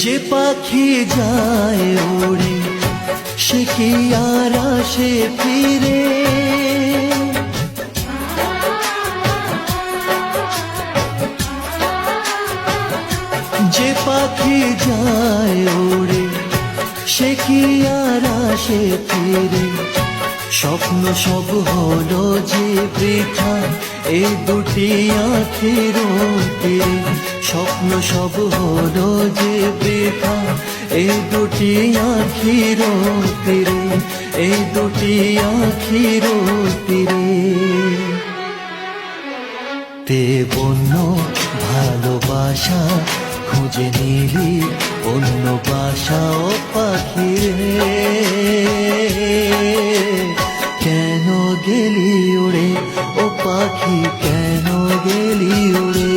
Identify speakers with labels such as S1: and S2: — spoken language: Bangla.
S1: যে পাখি যায় উড়ে সে কি আর আসে ফিরে, যে পাখি যায় উড়ে সে কি আর আসে ফিরে। স্বপ্ন সব হলো যে বৃথা এই দুটি আঁখির তীরে, স্বপ্ন সব হলো যে বৃথা এই দুটি আঁখির তীরে, এই দুটি আঁখির তীরে। তে বন্য ভালোবাসা খুঁজে নিলি অন্য বাসা ও পাখি রে, কেন গেলি উড়ে ও পাখি কেন গেলি উড়ে।